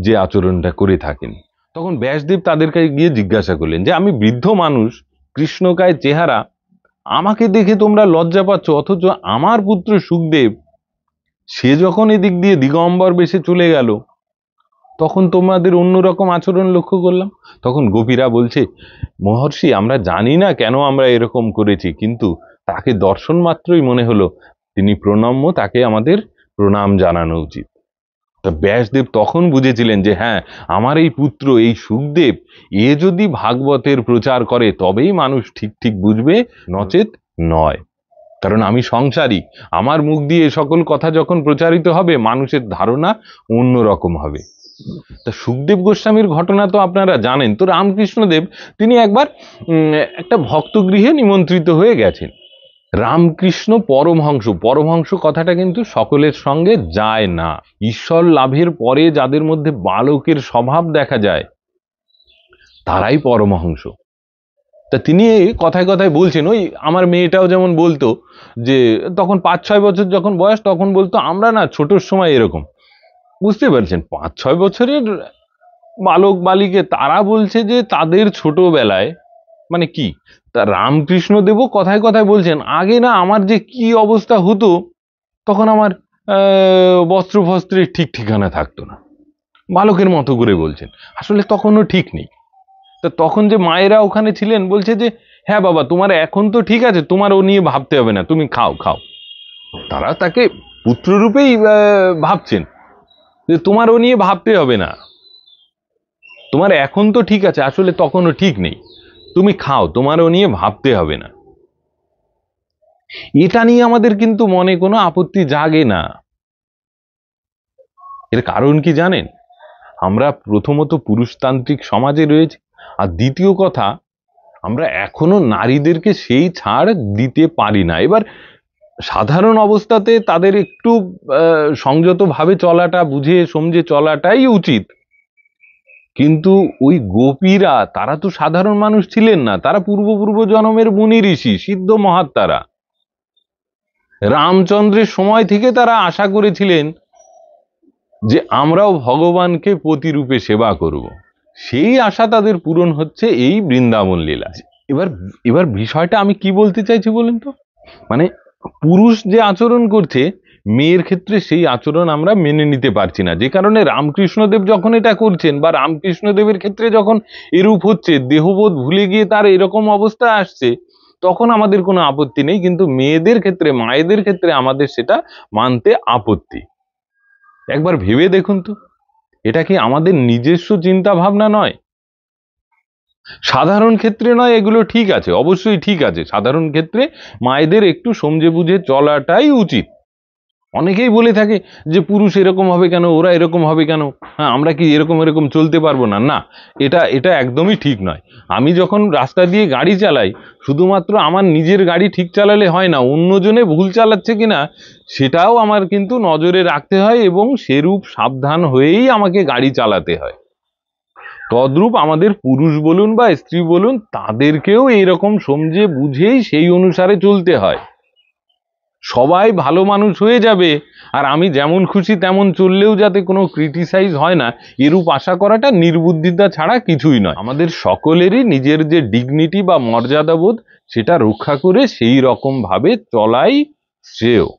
যে আচরণটা করে থাকেন। তখন ব্যাসদেব তাদের কাছে গিয়ে জিজ্ঞাসা করলেন যে, আমি বৃদ্ধ মানুষ, কৃষ্ণকায় চেহারা, আমাকে দেখে তোমরা লজ্জা পাচ্ছ, অথচ আমার পুত্র সুখদেব, সে যখন এদিক দিয়ে দিগম্বর বেশে চলে গেল, তখন তোমাদের অন্যরকম আচরণ লক্ষ্য করলাম। তখন গোপীরা বলছে, মহর্ষি, আমরা জানি না কেন আমরা এরকম করেছি, কিন্তু তাকে দর্শন মাত্রই মনে হলো তিনি প্রণম্য, তাকে আমাদের প্রণাম জানানো উচিত। তা ব্যাসদেব তখন বুঝেছিলেন যে হ্যাঁ, আমার এই পুত্র, এই সুখদেব, এ যদি ভাগবতের প্রচার করে তবেই মানুষ ঠিক ঠিক বুঝবে, নচেত নয়। কারণ আমি সংসারী, আমার মুখ দিয়ে এ সকল কথা যখন প্রচারিত হবে, মানুষের ধারণা অন্যরকম হবে। তা সুখদেব গোস্বামীর ঘটনা তো আপনারা জানেন। তো রামকৃষ্ণদেব তিনি একবার একটা ভক্তগৃহে নিমন্ত্রিত হয়ে গেছেন। রামকৃষ্ণ পরমহংস, পরমহংস কথাটা কিন্তু সকলের সঙ্গে যায় না। ঈশ্বর লাভের পরে যাদের মধ্যে বালকের স্বভাব দেখা যায়, তারাই পরমহংস। তা তিনি কথায় কথায় বলছেন, ওই আমার মেয়েটাও যেমন বলতো যে তখন 5-6 বছর যখন বয়স, তখন বলতো, আমরা না ছোটর সময় এরকম। বুঝতে পারছেন, 5-6 বছরের বালক বালিকে তারা বলছে যে তাদের ছোটবেলায়, মানে কি, তা রামকৃষ্ণ দেবও কথায় কথায় বলছেন, আগে না আমার যে কি অবস্থা হতো, তখন আমার বস্ত্র ফস্ত্রের ঠিক ঠিকানা থাকতো না। বালকের মতো করে বলছেন, আসলে তখনও ঠিক নেই। তা তখন যে মায়েরা ওখানে ছিলেন বলছে যে, হ্যাঁ বাবা, তোমার এখন তো ঠিক আছে, তোমার ও নিয়ে ভাবতে হবে না, তুমি খাও খাও। তারা তাকে পুত্ররূপেই ভাবছেন যে তোমার ও নিয়ে ভাবতে হবে না, তোমার এখন তো ঠিক আছে, আসলে তখনও ঠিক নেই, তুমি খাও, তোমার ও নিয়ে ভাবতে হবে না। এটা নিয়ে আমাদের কিন্তু মনে কোনো আপত্তি জাগে না। এর কারণ কি জানেন? আমরা প্রথমত পুরুষতান্ত্রিক সমাজে রয়েছে, আর দ্বিতীয় কথা, আমরা এখনো নারীদেরকে সেই ছাড় দিতে পারি না। এবার সাধারণ অবস্থাতে তাদের একটু সংযতভাবে চলাটা, বুঝে সমঝে চলাটাই উচিত। কিন্তু ওই গোপীরা, তারা তো সাধারণ মানুষ ছিলেন না, তারা পূর্ব জন্মের মুনি ঋষি, সিদ্ধ মহাত্মারা। রামচন্দ্রের সময় থেকে তারা আশা করেছিলেন যে আমরাও ভগবানকে প্রতিরূপে সেবা করব। সেই আশা তাদের পূরণ হচ্ছে এই বৃন্দাবন লীলা। এবার এবার বিষয়টা আমি কি বলতে চাইছি বলেন তো, মানে পুরুষ যে আচরণ করছে, মেয়ের ক্ষেত্রে সেই আচরণ আমরা মেনে নিতে পারছি না, যে কারণে রামকৃষ্ণদেব যখন এটা করছেন, বা রামকৃষ্ণদেবের ক্ষেত্রে যখন এরূপ হচ্ছে, দেহবোধ ভুলে গিয়ে তার এরকম অবস্থা আসছে, তখন আমাদের কোনো আপত্তি নেই। কিন্তু মেয়েদের ক্ষেত্রে, মায়েদের ক্ষেত্রে আমাদের সেটা মানতে আপত্তি। একবার ভেবে দেখুন তো, এটা কি আমাদের নিজস্ব চিন্তা ভাবনা নয়? সাধারণ ক্ষেত্রে নয়, এগুলো ঠিক আছে, অবশ্যই ঠিক আছে, সাধারণ ক্ষেত্রে মায়েদের একটু সমঝে বুঝে চলাটাই উচিত। অনেকেই বলে থাকে যে পুরুষ এরকম হবে কেন, ওরা এরকম হবে কেন, হ্যাঁ আমরা কি এরকম এরকম চলতে পারবো না? না, এটা এটা একদমই ঠিক নয়। আমি যখন রাস্তা দিয়ে গাড়ি চালাই, শুধুমাত্র আমার নিজের গাড়ি ঠিক চালালে হয় না, অন্যজনে ভুল চালাচ্ছে কিনা সেটাও আমার কিন্তু নজরে রাখতে হয়, এবং সেরূপ সাবধান হয়েই আমাকে গাড়ি চালাতে হয়। তদ্রূপ আমাদের পুরুষ বলুন বা স্ত্রী বলুন, তাদেরকেও এইরকম সমঝে বুঝেই সেই অনুসারে চলতে হয়। সবাই ভালো মানুষ হয়ে যাবে আর আমি যেমন খুশি তেমন চললেও যাতে কোনো ক্রিটিসাইজ হয় না, এরূপ আশা করাটা নির্বুদ্ধিতা ছাড়া কিছুই নয়। আমাদের সকলেরই নিজের যে ডিগনিটি বা মর্যাদাবোধ, সেটা রক্ষা করে সেই রকম ভাবে চলাই শ্রেয়।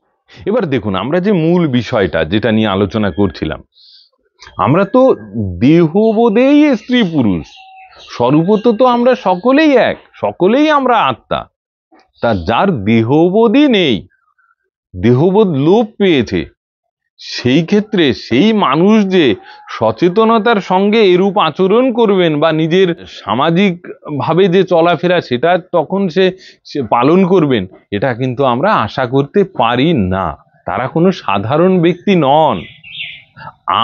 এবার দেখুন, আমরা যে মূল বিষয়টা যেটা নিয়ে আলোচনা করছিলাম, আমরা তো দেহবোধেই স্ত্রী পুরুষ, স্বরূপত তো আমরা সকলেই এক, সকলেই আমরা আত্মা। তা যার দেহবোধই নেই, দেহবোধ লোপ পেয়েছে, সেই ক্ষেত্রে সেই মানুষ যে সচেতনতার সঙ্গে এরূপ আচরণ করবেন, বা নিজের সামাজিক ভাবে যে চলাফেরা সেটা তখন সে সে পালন করবেন, এটা কিন্তু আমরা আশা করতে পারি না। তারা কোনো সাধারণ ব্যক্তি নন।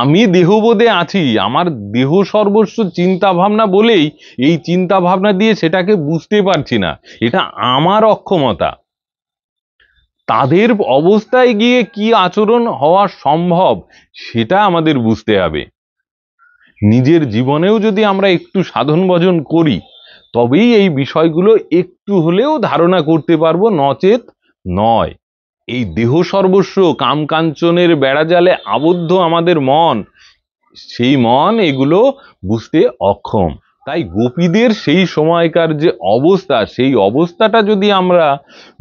আমি দেহবোধে আছি, আমার দেহ সর্বস্ব চিন্তা ভাবনা বলেই এই চিন্তা ভাবনা দিয়ে সেটাকে বুঝতে পারছি না, এটা আমার অক্ষমতা। তাদের অবস্থায় গিয়ে কি আচরণ হওয়া সম্ভব সেটা আমাদের বুঝতে হবে। নিজের জীবনেও যদি আমরা একটু সাধন ভজন করি, তবেই এই বিষয়গুলো একটু হলেও ধারণা করতে পারবো, নচেত নয়। এই দেহ সর্বস্ব কাম কাঞ্চনের বেড়াজালে আবদ্ধ আমাদের মন, সেই মন এগুলো বুঝতে অক্ষম। তাই গোপীদের সেই সময়কার যে অবস্থা, সেই অবস্থাটা যদি আমরা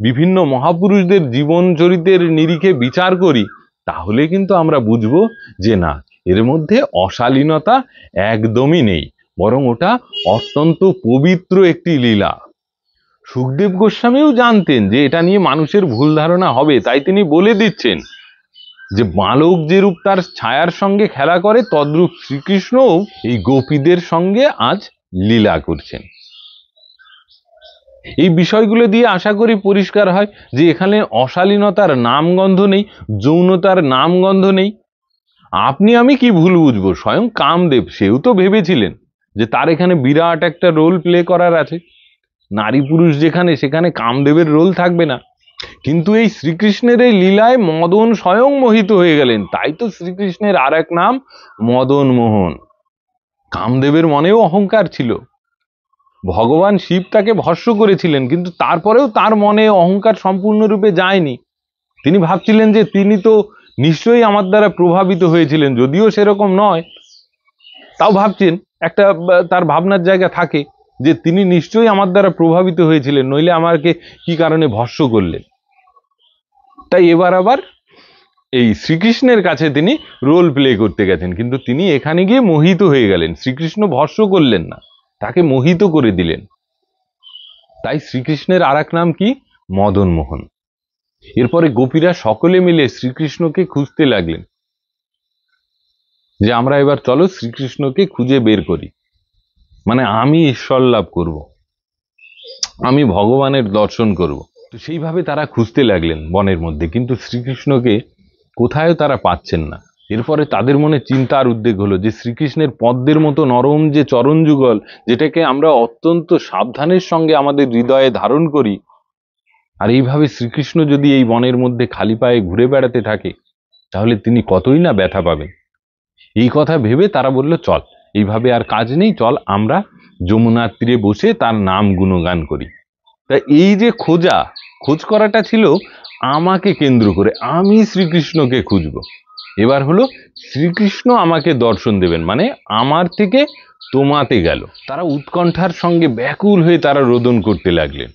বিভিন্ন মহাপুরুষদের জীবন চরিতের নিরিখে বিচার করি, তাহলে কিন্তু আমরা বুঝবো যে না, এর মধ্যে অশালীনতা একদমই নেই, বরং ওটা অত্যন্ত পবিত্র একটি লীলা। সুখদেব গোস্বামীও জানতেন যে এটা নিয়ে মানুষের ভুল ধারণা হবে, তাই তিনি বলে দিচ্ছেন যে বালক যেরূপ তার ছায়ার সঙ্গে খেলা করে, তদ্রূপ শ্রীকৃষ্ণও এই গোপীদের সঙ্গে আজ লীলা করছেন। এই বিষয়গুলো দিয়ে আশা করি পরিষ্কার হয় যে এখানে অশালীনতার নামগন্ধ নেই, যৌনতার নামগন্ধ নেই। আপনি আমি কি ভুল বুঝবো, স্বয়ং কামদেব সেও তো ভেবেছিলেন যে তার এখানে বিরাট একটা রোল প্লে করার আছে, নারী পুরুষ যেখানে, সেখানে কামদেবের রোল থাকবে না। কিন্তু এই শ্রীকৃষ্ণের এই লীলায় মদন স্বয়ং মোহিত হয়ে গেলেন, তাই তো শ্রীকৃষ্ণের আর এক নাম মদন মোহন। কামদেবের মনেও অহংকার ছিল, ভগবান শিব তাকে ভস্ম করেছিলেন, কিন্তু তারপরেও তার মনে অহংকার সম্পূর্ণরূপে যায়নি। তিনি ভাবছিলেন যে তিনি তো নিশ্চয়ই আমার দ্বারা প্রভাবিত হয়েছিলেন, যদিও সেরকম নয়, তাও ভাবছেন, একটা তার ভাবনার জায়গা থাকে যে তিনি নিশ্চয়ই আমার দ্বারা প্রভাবিত হয়েছিলেন, নইলে আমাকে কি কারণে ভস্ম করলেন। তাই এবার আবার এই শ্রীকৃষ্ণের কাছে তিনি রোল প্লে করতে গেছেন, কিন্তু তিনি এখানে গিয়ে মোহিত হয়ে গেলেন। শ্রীকৃষ্ণ ভস্ম করলেন না, তাকে মোহিত করে দিলেন। তাই শ্রীকৃষ্ণের আর এক নাম কি? মদন মোহন। এরপরে গোপীরা সকলে মিলে শ্রীকৃষ্ণকে খুঁজতে লাগলেন, যে আমরা এবার চলো শ্রীকৃষ্ণকে খুঁজে বের করি, মানে আমি ঈশ্বর লাভ করব, আমি ভগবানের দর্শন করব। তো সেইভাবে তারা খুঁজতে লাগলেন বনের মধ্যে, কিন্তু শ্রীকৃষ্ণকে কোথায় তারা পাচ্ছেন না। এরপরে তাদের মনে চিন্তার উদ্বেগ হলো যে শ্রীকৃষ্ণের পদ্মের মতো নরম যে চরণ যুগল, যেটাকে আমরা অত্যন্ত সাবধানের সঙ্গে আমাদের হৃদয়ে ধারণ করি, আর এইভাবে শ্রীকৃষ্ণ যদি এই বনের মধ্যে খালি পায়ে ঘুরে বেড়াতে থাকে, তাহলে তিনি কতই না ব্যথা পাবেন। এই কথা ভেবে তারা বলল, চল এইভাবে আর কাজ নেই, চল আমরা যমুনার তীরে বসে তার নাম গুণগান করি। তা এই যে খোঁজ করাটা ছিল আমাকে কেন্দ্র করে, আমি শ্রীকৃষ্ণকে খুঁজব। এবার হলো শ্রীকৃষ্ণ আমাকে দর্শন দেবেন, মানে আমার থেকে তোমাতে গেল। তারা উৎকণ্ঠার সঙ্গে ব্যাকুল হয়ে তারা রোদন করতে লাগলেন।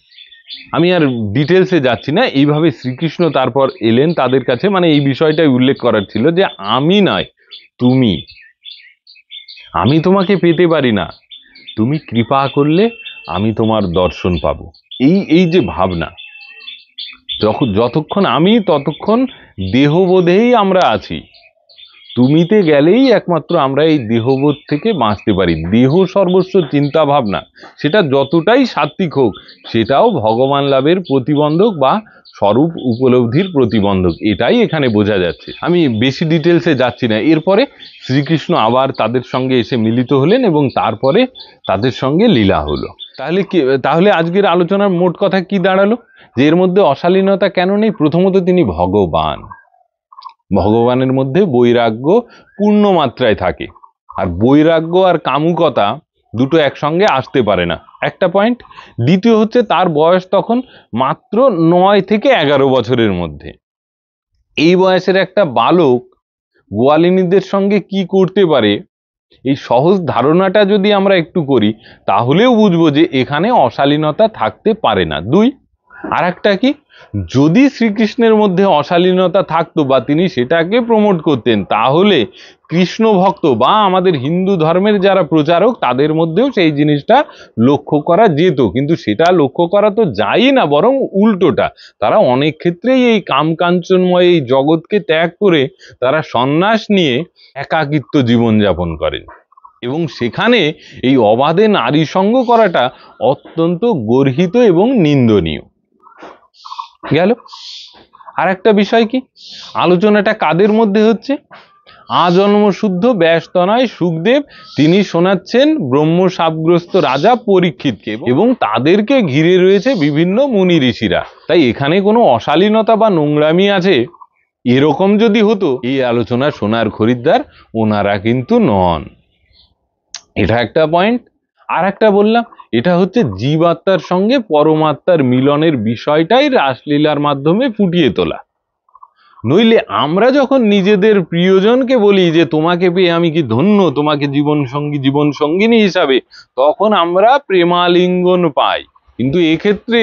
আমি আর ডিটেলসে যাচ্ছি না। এইভাবে শ্রীকৃষ্ণ তারপর এলেন তাদের কাছে, মানে এই বিষয়টাই উল্লেখ করার ছিল যে আমি নয়, তুমি, আমি তোমাকে পেতে পারি না, তুমি কৃপা করলে আমি তোমার দর্শন পাবো। এই যে ভাবনা, যতক্ষণ আমি ততক্ষণ দেহবোধেই আমরা আছি, তুমিতে গেলেই একমাত্র আমরা এই দেহবোধ থেকে বাঁচতে পারি। দেহ সর্বস্ব চিন্তা ভাবনা, সেটা যতটাই সাত্ত্বিক হোক, সেটাও ভগবান লাভের প্রতিবন্ধক বা স্বরূপ উপলব্ধির প্রতিবন্ধক, এটাই এখানে বোঝা যাচ্ছে। আমি বেশি ডিটেলসে যাচ্ছি না। এরপরে শ্রীকৃষ্ণ আবার তাদের সঙ্গে এসে মিলিত হলেন এবং তারপরে তাদের সঙ্গে লীলা হলো। তাহলে আজকের আলোচনার মোট কথা কি দাঁড়ালো, যে এর মধ্যে অশালীনতা কেন নেই? প্রথমত তিনি ভগবান, ভগবানের মধ্যে বৈরাগ্য পূর্ণ মাত্রায় থাকে, আর বৈরাগ্য আর কামুকতা দুটো একসঙ্গে আসতে পারে না, একটা পয়েন্ট। দ্বিতীয় হচ্ছে তার বয়স তখন মাত্র 9 থেকে 11 বছরের মধ্যে। এই বয়সের একটা বালক গোয়ালিনীদের সঙ্গে কি করতে পারে, এই সহজ ধারণাটা যদি আমরা একটু করি, তাহলেও বুঝবো যে এখানে অশালীনতা থাকতে পারে না। দুই, আর একটা কি, যদি শ্রীকৃষ্ণের মধ্যে অশালীনতা থাকতো বা তিনি সেটাকে প্রমোট করতেন, তাহলে কৃষ্ণ ভক্ত বা আমাদের হিন্দু ধর্মের যারা প্রচারক, তাদের মধ্যেও সেই জিনিসটা লক্ষ্য করা যেত। কিন্তু সেটা লক্ষ্য করা তো যায় না, বরং উল্টোটা, তারা অনেক ক্ষেত্রেই এই কামকাঞ্চনময় এই জগৎকে ত্যাগ করে তারা সন্ন্যাস নিয়ে একাকিত্ব জীবনযাপন করেন, এবং সেখানে এই অবাধে নারী সঙ্গ করাটা অত্যন্ত গর্হিত এবং নিন্দনীয়। গেল। আর একটা বিষয় কি, আলোচনাটা কাদের মধ্যে হচ্ছে? আজন্ম শুদ্ধ ব্যাসতনয় সুখদেব, তিনি শোনাচ্ছেন ব্রহ্মশাপগ্রস্ত রাজা পরীক্ষিতকে, এবং তাদেরকে ঘিরে রয়েছে বিভিন্ন মুনি ঋষিরা। তাই এখানে কোনো অশালীনতা বা নোংরামি আছে এরকম যদি হতো, এই আলোচনা শোনার খরিদ্দার ওনারা কিন্তু নন। এটা একটা পয়েন্ট। আর একটা বললাম, এটা হচ্ছে জীবাত্মার সঙ্গে পরমাত্মার মিলনের বিষয়টাই রাসলীলার মাধ্যমে ফুটিয়ে তোলা। নইলে আমরা যখন নিজেদের প্রিয়জনকে বলি যে তোমাকে পেয়ে আমি কি ধন্য, তোমাকে জীবন সঙ্গিনী হিসাবে, তখন আমরা প্রেমালিঙ্গন পাই। কিন্তু এক্ষেত্রে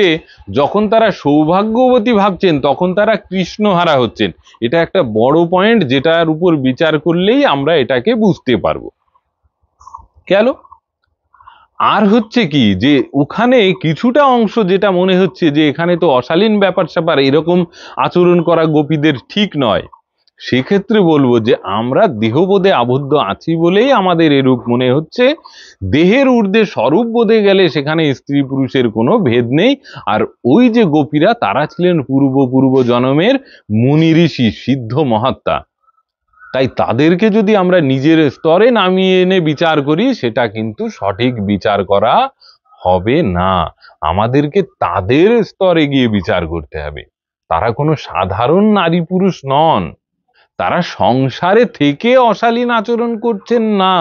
যখন তারা সৌভাগ্যবতী ভাবছেন, তখন তারা কৃষ্ণহারা হচ্ছেন। এটা একটা বড় পয়েন্ট, যেটার উপর বিচার করলেই আমরা এটাকে বুঝতে পারবো। গেল। আর হচ্ছে কি, যে ওখানে কিছুটা অংশ যেটা মনে হচ্ছে যে এখানে তো অশালীন ব্যাপার স্যাপার, এরকম আচরণ করা গোপীদের ঠিক নয়, সেক্ষেত্রে বলবো যে আমরা দেহবোধে আবদ্ধ আছি বলেই আমাদের এরূপ মনে হচ্ছে। দেহের ঊর্ধ্বে স্বরূপ বোধে গেলে সেখানে স্ত্রী পুরুষের কোনো ভেদ নেই। আর ওই যে গোপীরা, তারা ছিলেন পূর্ব জন্মের মুনি ঋষি, সিদ্ধ মহাত্মা। তাই তাদেরকে যদি আমরা নিজের স্তরে নামিয়ে এনে বিচার করি, সেটা কিন্তু সঠিক বিচার করা হবে না। আমাদেরকে তাদের স্তরে গিয়ে বিচার করতে হবে। তারা কোনো সাধারণ নারী পুরুষ নন, তারা সংসারে থেকে অশালীন আচরণ করছেন না,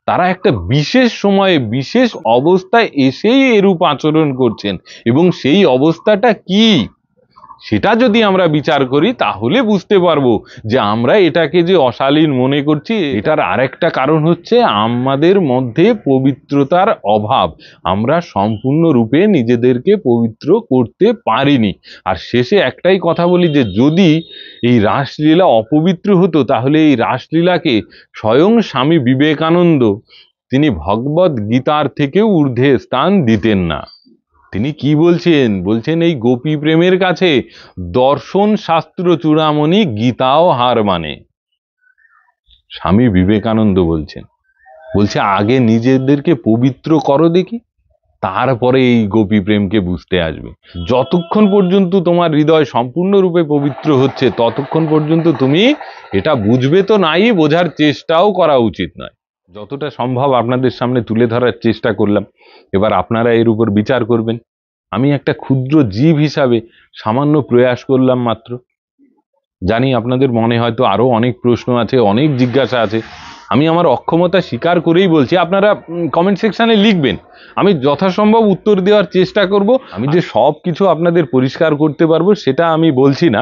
তারা একটা বিশেষ সময়ে বিশেষ অবস্থায় এসেই এরূপ আচরণ করছেন। এবং সেই অবস্থাটা কি, সেটা যদি আমরা বিচার করি, তাহলে বুঝতে পারবো যে আমরা এটাকে যে অশালীন মনে করছি, এটার আরেকটা কারণ হচ্ছে আমাদের মধ্যে পবিত্রতার অভাব। আমরা সম্পূর্ণরূপে নিজেদেরকে পবিত্র করতে পারিনি। আর শেষে একটাই কথা বলি, যে যদি এই রাসলীলা অপবিত্র হতো, তাহলে এই রাসলীলাকে স্বয়ং স্বামী বিবেকানন্দ তিনি ভগবদ গীতার থেকেও ঊর্ধ্বে স্থান দিতেন না। তিনি কি বলছেন? বলছেন এই গোপী প্রেমের কাছে দর্শন শাস্ত্র চূড়ামণি, গীতাও হার মানে। স্বামী বিবেকানন্দ বলছেন, বলছে আগে নিজেদেরকে পবিত্র করো দেখি, তারপরে এই গোপী প্রেমকে বুঝতে আসবে। যতক্ষণ পর্যন্ত তোমার হৃদয় সম্পূর্ণরূপে পবিত্র হচ্ছে, ততক্ষণ পর্যন্ত তুমি এটা বুঝবে তো নাই, বোঝার চেষ্টাও করা উচিত নয়। যতটা সম্ভব আপনাদের সামনে তুলে ধরার চেষ্টা করলাম, এবার আপনারা এর উপর বিচার করবেন। আমি একটা ক্ষুদ্র জীব হিসাবে সামান্য প্রয়াস করলাম মাত্র। জানি আপনাদের মনে হয়তো আরো অনেক প্রশ্ন আছে, অনেক জিজ্ঞাসা আছে। আমি আমার অক্ষমতা স্বীকার করেই বলছি, আপনারা কমেন্ট সেকশনে লিখবেন, আমি যথাসম্ভব উত্তর দেওয়ার চেষ্টা করব। আমি যে সব কিছু আপনাদের পরিষ্কার করতে পারবো সেটা আমি বলছি না।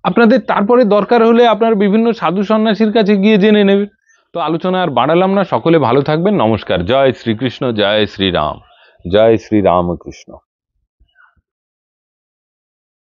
আপনাদের তারপরে দরকার হলে আপনার বিভিন্ন সাধু সন্ন্যাসীর কাছে গিয়ে জেনে নেবেন। তো আলোচনা আর বাড়ালাম না, সকলে ভালো থাকবেন, নমস্কার। জয় শ্রীকৃষ্ণ, জয় শ্রীরাম, জয় শ্রীরামকৃষ্ণ।